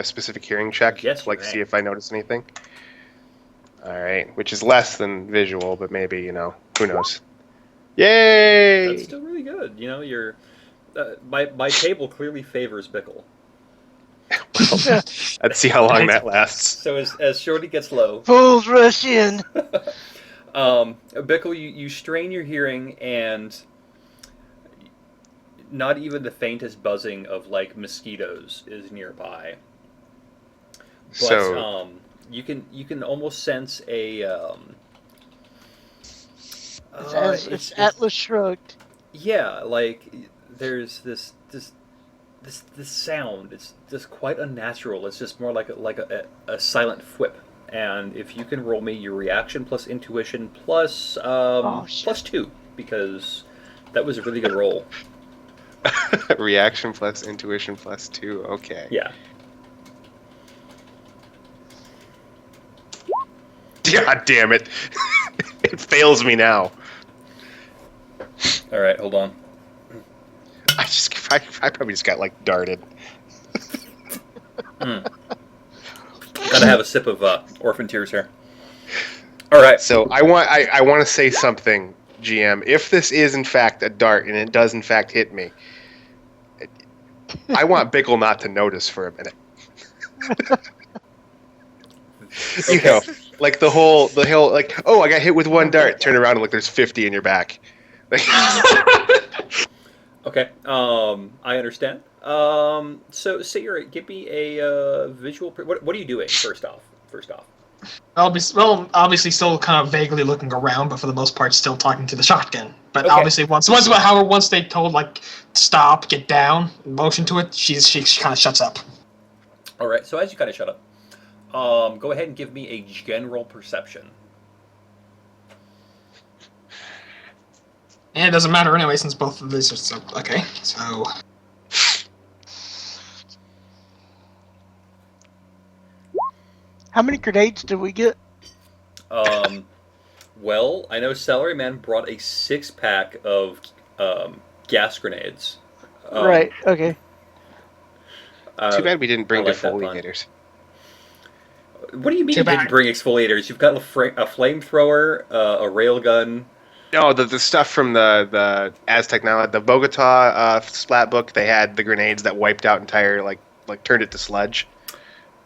specific hearing check? Yes, To, like you see may. if I notice anything. All right, which is less than visual, but maybe who knows? Yay! That's still really good. You know, you're. My table clearly favors Bickle. Let's see how long that lasts. So as Shorty gets low, Fools rush in. Bickle, you strain your hearing, and not even the faintest buzzing of like mosquitoes is nearby. But So you can almost sense a. It's Atlas shrugged. Yeah, like there's this sound. It's just quite unnatural. It's just more like a silent whip. And if you can roll me your reaction plus intuition plus plus 2, because that was a really good roll. reaction plus intuition plus 2. Okay. Yeah. God damn it! It fails me now. All right, hold on. I probably just got like darted. Gotta have a sip of orphan tears here. All right. So I want to say something, GM. If this is in fact a dart and it does in fact hit me, I want Bickle not to notice for a minute. You know, like the whole like, oh, I got hit with one dart. Turn around and look, there's 50 in your back. Like, Okay. I understand. So Sayre, give me a visual. What are you doing? First off. Obviously, still kind of vaguely looking around, but for the most part, still talking to the shotgun. But Okay. obviously, once they told like stop, get down, motion to it, she kind of shuts up. All right. So as you kind of shut up, go ahead and give me a general perception. And it doesn't matter anyway, since both of these are so okay. So How many grenades did we get? Well, I know Salaryman brought a 6-pack of gas grenades. Right. Okay. too bad we didn't bring I like that pun. defoliators. What do you mean Too you didn't bad. bring exfoliators? You've got a flamethrower, a railgun. No, the stuff from the Aztec now, the Bogota splat book, they had the grenades that wiped out entire like turned it to sludge.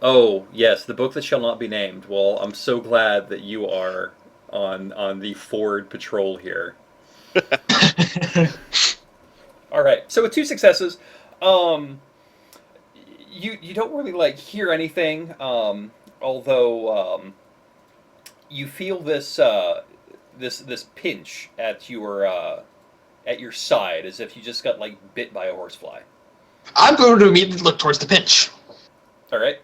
Oh, yes, the book that shall not be named. Well, I'm so glad that you are on the forward patrol here. All right. So with 2 successes, you don't really like hear anything, although you feel this this pinch at your side, as if you just got like bit by a horsefly. I'm going to immediately look towards the pinch. All right.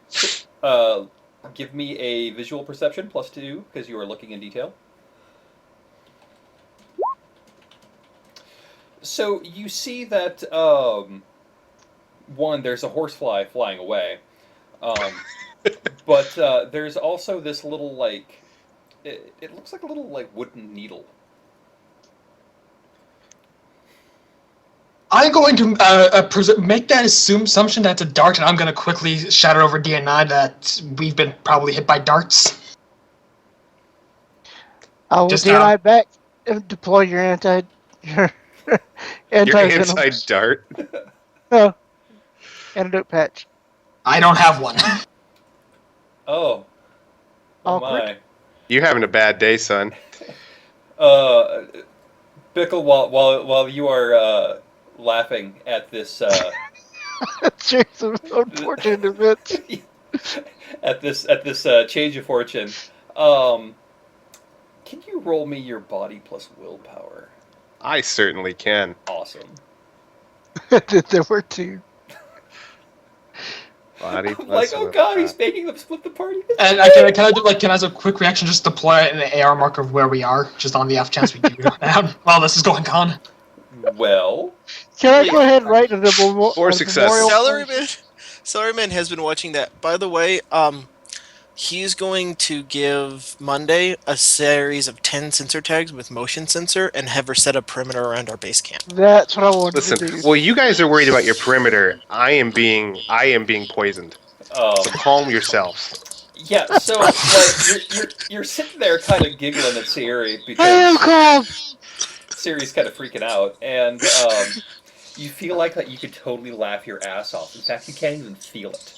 Give me a visual perception plus 2 because you are looking in detail. So you see that one, there's a horsefly flying away, but there's also this little like it looks like a little like wooden needle. I'm going to make that assumption that it's a dart, and I'm going to quickly shatter over DN9 that we've been probably hit by darts. I will Just DNI back and deploy your Your anti-venom. inside dart. No. Antidote patch. I don't have one. Oh. Oh Awkward. my. You're having a bad day, son. Bickle, while you are laughing at this Series of unfortunate events. at this change of fortune, can you roll me your body plus willpower? I certainly can. Awesome. There were 2. Body I'm plus like, oh one. god, he's making them split the party. And can I do can I as a quick reaction just deploy an AR marker of where we are, just on the off chance we do go down while this is going on? Well, Can I go ahead and write a memorial? For success. Salaryman has been watching that. By the way, he's going to give Monday a series of 10 sensor tags with motion sensor and have her set a perimeter around our base camp. That's what I wanted to Listen, do. well, you guys are worried about your perimeter. I am being poisoned. So calm yourselves. yeah. So like you're sitting there kind of giggling at Siri I am because calm. Siri's kind of freaking out, and you feel like that you could totally laugh your ass off. In fact, you can't even feel it.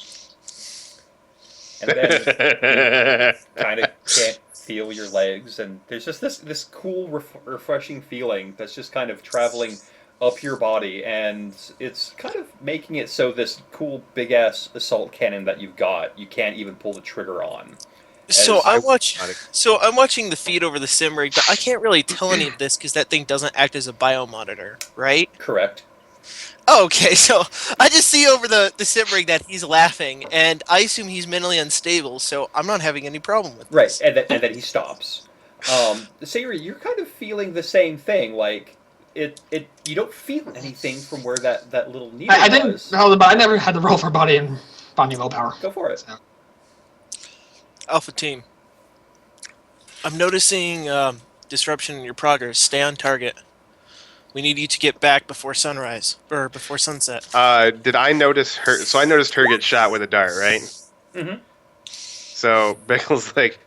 And then you kind of can't feel your legs, and there's just this cool, refreshing feeling that's just kind of traveling up your body, and it's kind of making it so this cool big ass assault cannon that you've got, you can't even pull the trigger on. So I'm watching the feed over the sim rig, but I can't really tell any of this because that thing doesn't act as a biomonitor, right? Correct. Oh, okay, so I just see over the sim rig that he's laughing, and I assume he's mentally unstable, so I'm not having any problem with Right, this. and then he stops. Siri, you're kind of feeling the same thing, like you don't feel anything from where that little needle I didn't, was. but I never had to roll for body and body willpower. Go for it. So. Alpha team, I'm noticing disruption in your progress. Stay on target. We need you to get back before sunrise, or before sunset. Did I notice her? So I noticed her get shot with a dart, right? Mm-hmm. So Bickle's like,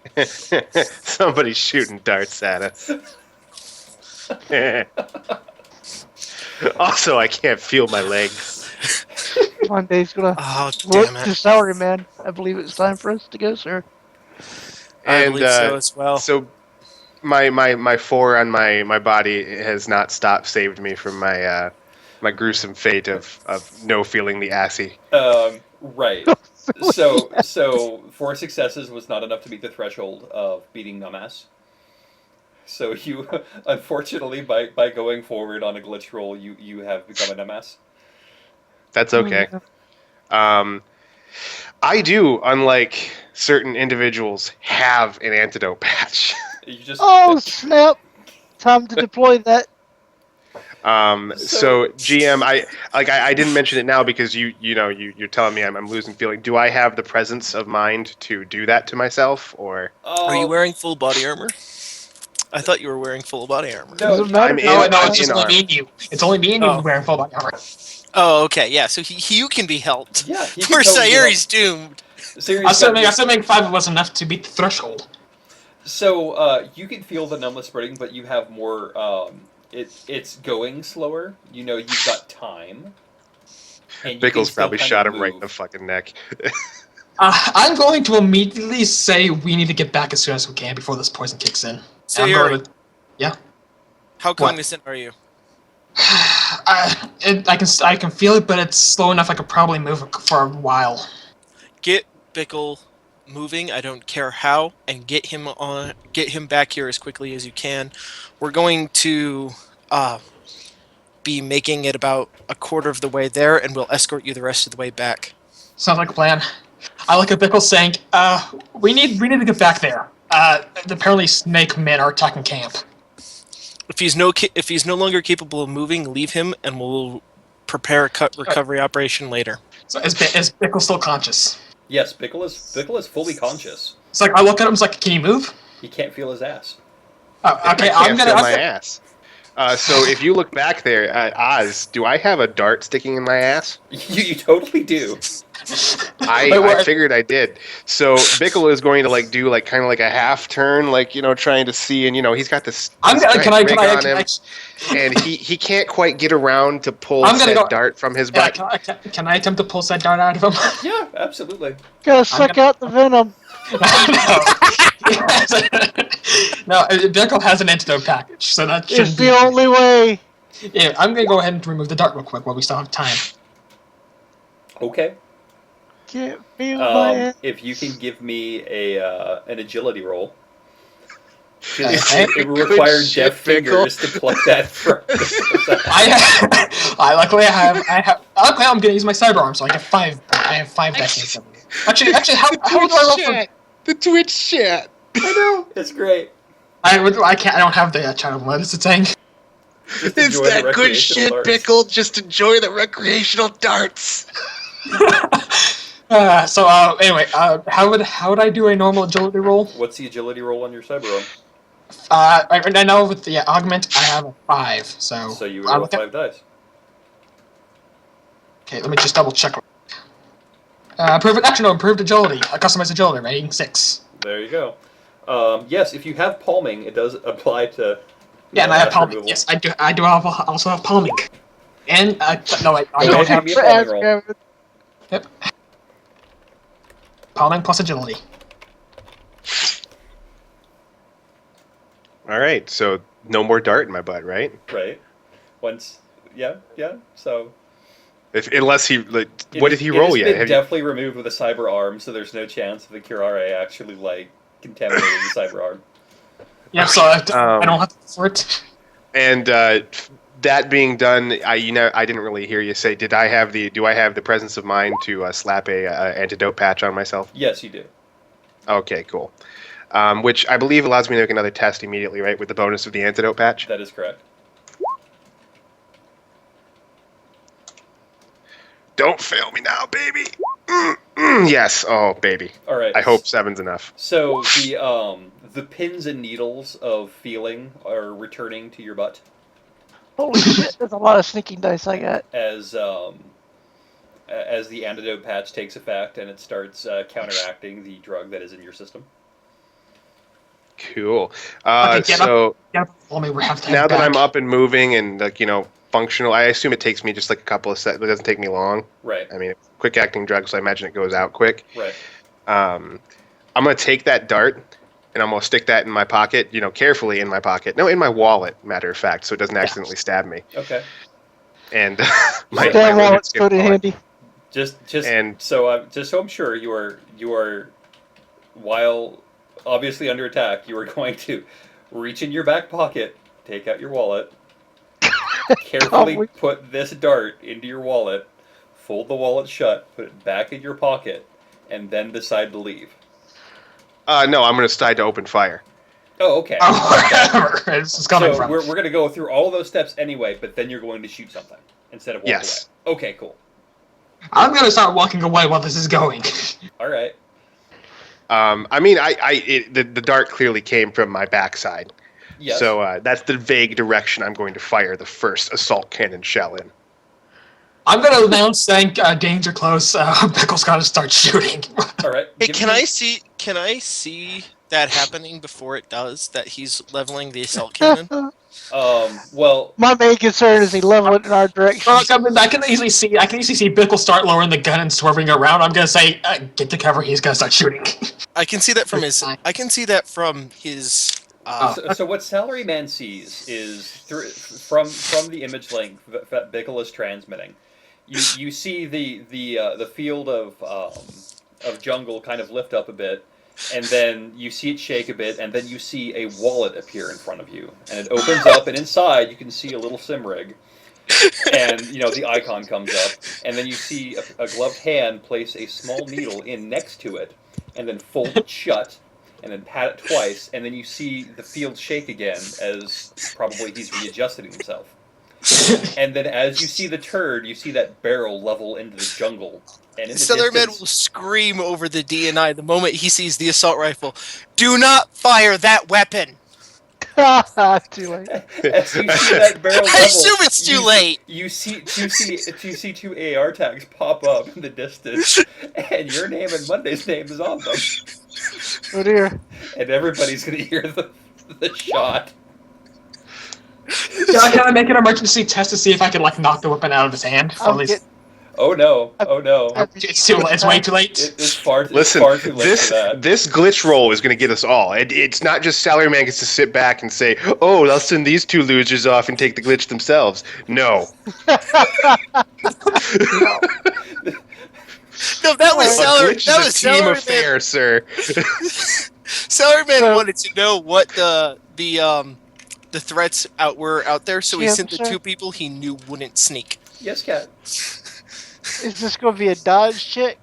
somebody's shooting darts at us. Also, I can't feel my legs. Monday's gonna Oh, look damn to it. salary man. I believe it's time for us to go, sir. I And believe so as well. so my 4 on my body has not stopped saved me from my my gruesome fate of no feeling the assy. Right. So 4 successes was not enough to meet the threshold of beating Numass. So you, unfortunately, by going forward on a glitch roll, you have become a Numass. That's okay. I do, unlike certain individuals, have an antidote patch. You just Oh snap! Time to deploy that. So GM, I didn't mention it now because you're telling me I'm losing feeling. Do I have the presence of mind to do that to myself, or Are you wearing full body armor? I thought you were wearing full body armor. No, Doesn't matter. I'm in- No, I'm it's just in only arm. me and you. It's only me and you wearing full body armor. Oh, okay, yeah. So you can be helped. Yeah, he can Poor totally be Sayuri's doomed. Assuming 5 was enough to beat the threshold. So you can feel the numbness spreading, but you have more. It's going slower. You know you've got time. And you can Bickle's still probably kind shot of him right in the move. fucking neck. I'm going to immediately say we need to get back as soon as we can before this poison kicks in. And I'm going Sayuri, to, yeah. how cognizant are you? I can feel it, but it's slow enough I could probably move for a while. Get Bickle moving. I don't care how, and get him back here as quickly as you can. We're going to be making it about a quarter of the way there, and we'll escort you the rest of the way back. Sounds like a plan. I look at Bickle saying, we need to get back there. Apparently Snake men are attacking camp. If he's no longer capable of moving, leave him, and we'll prepare a recovery operation later. So is Bickle still conscious? Yes, Bickle is fully conscious. It's like, I look at him, it's like, can you move? He can't feel his ass. Oh, okay, I I'm can't feel my gonna... ass. So if you look back there at Oz, do I have a dart sticking in my ass? You totally do. I figured I did. So Bickle is going to do kind of like a half turn, trying to see, and he's got this rig on him, and he can't quite get around to pull that dart from his butt. Can I attempt to pull that dart out of him? Yeah, absolutely. Gotta suck out the venom. No, Bickle has an antidote package, so that It's shouldn't the be... only way. Yeah, I'm gonna go ahead and remove the dart real quick while we still have time. Okay. Can't feel my ass. If you can give me an agility roll. Okay. It will require Good shit, deft fingers to pluck that from. I luckily I have Okay, I'm gonna use my cyber arm, so I get 5. I have 5 dice. Actually, how do I roll for? The Twitch chat. I know. It's great. I can't. I don't have the channel. What is it saying? Just It's enjoy the that good recreational shit, darts. Pickle. Just enjoy the recreational darts. Anyway, how would I do a normal agility roll? What's the agility roll on your cyber arm? I know with the augment, I have a 5. So you would roll 5 dice. Okay, let me just double check. Improved agility, customized agility, rating 6. There you go. Yes, if you have palming, it does apply to. Yeah, and I have mass palming. removal. Yes, I do. I do also have palming. And no, I Go don't ahead, have give me a palming roll. Yep. Palming plus agility. All right, so no more dart in my butt, right? Right. Yeah. So. Unless he, what did he roll yet? It's been definitely removed with a cyber arm, so there's no chance of the Curare actually contaminating the cyber arm. Yeah, so I don't have to for it. And that being done, I didn't really hear you say. Do I have the presence of mind to slap a antidote patch on myself? Yes, you do. Okay, cool. Which I believe allows me to make another test immediately, right, with the bonus of the antidote patch. That is correct. Don't fail me now, baby. Yes. Oh, baby. All right. I hope 7's enough. So the pins and needles of feeling are returning to your butt Holy shit, there's a lot of sneaking dice I got. as the antidote patch takes effect and it starts counteracting the drug that is in your system. Cool. Okay, So now that I'm up and moving and functional, I assume it takes me just a couple of seconds. It doesn't take me long. Right. I mean, quick acting drug, so I imagine it goes out quick. Right. I'm gonna take that dart and I'm gonna stick that in my pocket. Carefully in my pocket. No, in my wallet. Matter of fact, so it doesn't accidentally stab me. Okay. And Damn wallet's good in handy. Just so I'm sure you are while obviously under attack, you are going to reach in your back pocket, take out your wallet, carefully put this dart into your wallet, fold the wallet shut, put it back in your pocket, and then decide to leave. No, I'm gonna decide to open fire. Oh, okay. Wherever it's coming from. We're going to go through all of those steps anyway, but then you're going to shoot something instead of walk Yes. away. Okay, cool. I'm gonna start walking away while this is going. All right. I mean, the dart clearly came from my backside. Yes. So that's the vague direction I'm going to fire the first assault cannon shell in. I'm gonna announce saying danger close. Pickle's gotta start shooting. All right. Hey, can I see that happening before it does? That he's leveling the assault cannon. Well, My main concern is he level it in our direction. I can easily see Pickle start lowering the gun and swerving around. I'm gonna say, get to cover. He's gonna start shooting. I can see that from his. I can see that from his. so what Salaryman sees is from the image link that Bickle is transmitting. You see the field of jungle kind of lift up a bit, and then you see it shake a bit, and then you see a wallet appear in front of you, and it opens up, and inside you can see a little sim rig, and the icon comes up, and then you see a gloved hand place a small needle in next to it, and then fold it shut, and then pat it twice, and then you see the field shake again as probably he's readjusting himself. And then as you see the turd, you see that barrel level into the jungle. And in the Salaryman will scream over the DNI the moment he sees the assault rifle. Do not fire that weapon! Too late. As you see that barrel level, I assume it's too late. You see two AR tags pop up in the distance, and your name and Monday's name is on them. Oh dear. And everybody's gonna hear the shot. Can I make an emergency test to see if I can knock the weapon out of his hand? At least Oh no! it's too. It's way too late. It's far too Listen, late for that. this glitch roll is going to get us all. It's not just Salaryman gets to sit back and say, "Oh, I'll send these two losers off and take the glitch themselves." No. No, that was Glitch That is was a team Salaryman. affair, sir. Salaryman wanted to know what the threats were out there, so he Yeah, sent the sure. two people he knew wouldn't sneak. Yes, Cat. Is this going to be a dodge check?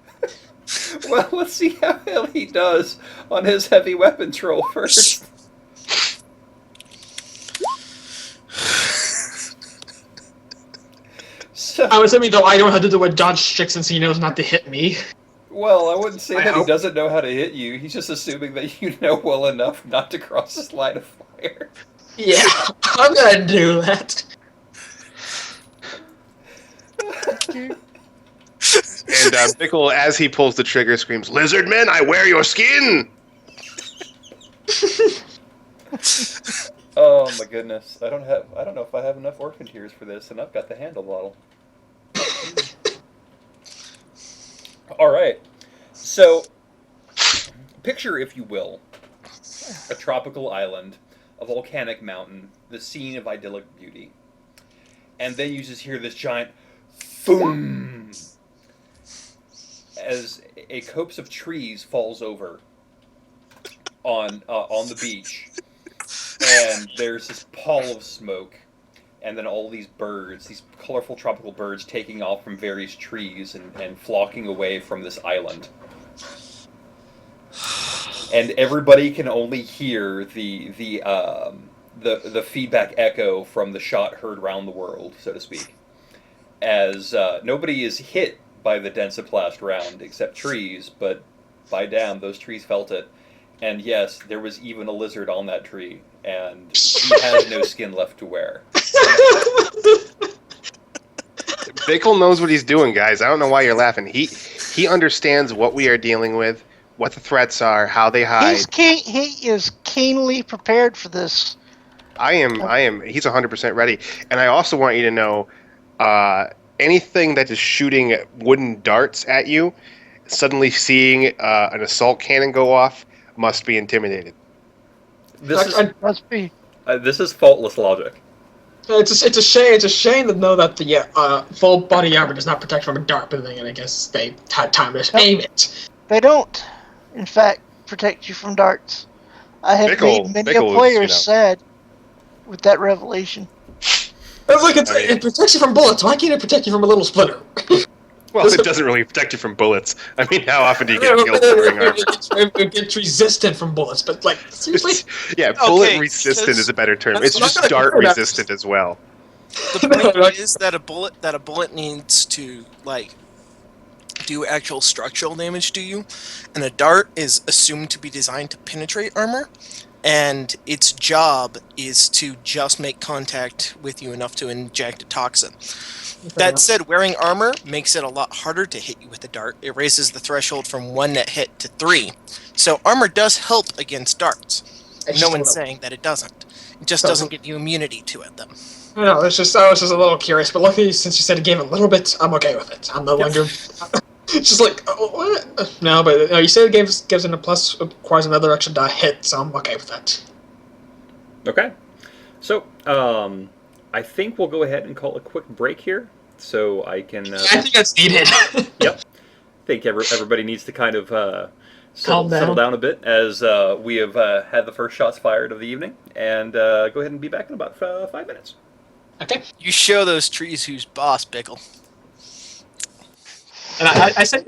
Well, let's see how well he does on his heavy weapons roll first. So, I'm assuming, though, I don't have to do a dodge check since he knows not to hit me. well, I wouldn't say I that he hope. doesn't know how to hit you. He's just assuming that you know well enough not to cross his line of fire. Yeah, I'm gonna do that. And Bickle, as he pulls the trigger, screams, "Lizard men, I wear your skin!" Oh my goodness! I don't know if I have enough orphan tears for this, and I've got the handle bottle. All right. So, picture, if you will, a tropical island, a volcanic mountain, the scene of idyllic beauty, and then you just hear this giant boom as a copse of trees falls over on the beach, and there's this pall of smoke, and then all these birds, these colorful tropical birds, taking off from various trees and flocking away from this island. And everybody can only hear the feedback echo from the shot heard round the world, so to speak, as nobody is hit by the densoplast round except trees, but by damn, those trees felt it. And yes, there was even a lizard on that tree, and he has no skin left to wear. Bickle knows what he's doing, guys. I don't know why you're laughing. He understands what we are dealing with, what the threats are, how they hide. He is keenly prepared for this. I am. He's 100% ready. And I also want you to know, anything that is shooting wooden darts at you, suddenly seeing an assault cannon go off, must be intimidated. Must be. This is faultless logic. It's a shame to know that the full body armor does not protect from a dart, but then again, I guess they had time to aim it. They don't, in fact, protect you from darts. I have made many Bickle players sad with that revelation. Look, it protects you from bullets. Why can't it protect you from a little splitter? Well, it doesn't really protect you from bullets. I mean, how often do you get killed wearing armor? It resistant from bullets, but like seriously, Yeah, bullet resistant is a better term. It's just dart resistant as well. The point is that a bullet needs to like do actual structural damage to you, and a dart is assumed to be designed to penetrate armor, and its job is to just make contact with you enough to inject a toxin. That said, wearing armor makes it a lot harder to hit you with a dart. It raises the threshold from 1 net hit to 3. So armor does help against darts. No one's saying that it doesn't. It just doesn't give you immunity to it, though. No, I was just a little curious, but luckily, since you said it gave a little bit, I'm okay with it. I'm no longer... It's just like, oh, what? No, but you said it gives it a plus, requires another extra die hit, so I'm okay with that. Okay. So, I think we'll go ahead and call a quick break here, so I can... I think that's needed. Yep. I think everybody needs to kind of settle Calm down a bit as we have had the first shots fired of the evening, and go ahead and be back in about 5 minutes. Okay. You show those trees who's boss, Bickle. And I said